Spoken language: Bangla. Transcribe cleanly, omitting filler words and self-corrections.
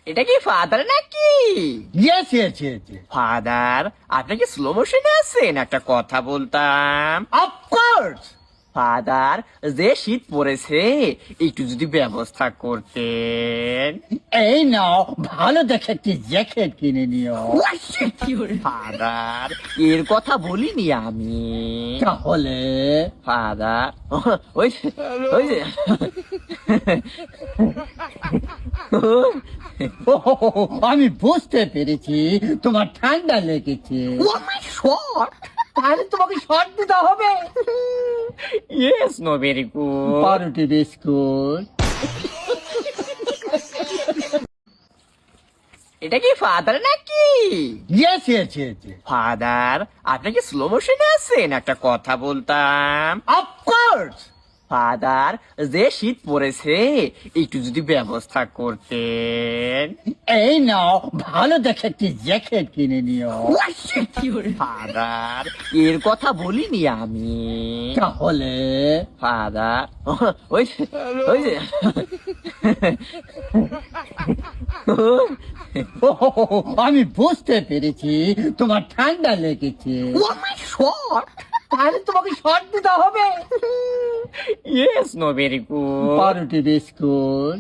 এটা কি ফাদার নাকি? ইয়েস ইয়েস ইয়েস ফাদার, আপনি কি স্লো মোশনে আছেন? একটা কথা বলতাম। অফকোর্স। ফাদার, যে শীত পড়েছে, একটু যদি ব্যবস্থা করতেন। এই নাও, ভালো দেখে একটি জ্যাকেট কিনে নিও। ফাদার, এর কথা বলিনি আমি। তাহলে ফাদার, ওই ওই যে আমি বুঝতে পেরেছি তোমার ঠান্ডা লেগেছে। তাহলে তোমাকে শর্ট দিতে হবে। Yes, no, very good. পাউরুটি বিস্কুট। এটা কি ফাদার নাকি? ইয়েস ইয়েস ইয়েস ফাদার, আপনি কি স্লো মোশনে আছেন? একটা কথা বলতাম। অফকোর্স। ফাদার, যে শীত পড়েছে, একটু যদি ব্যবস্থা করতেন। এই নাও, ভালো দেখে একটি জ্যাকেট কিনে নিও। ফাদার, এর কথা বলিনি আমি। তাহলে ফাদার, ওই ওই যে আমি বুঝতে পেরেছি তোমার ঠান্ডা লেগেছে। তাহলে তোমাকে শর্ট দিতে হবে। Yes, no, very good. পাউরুটি বিস্কুট।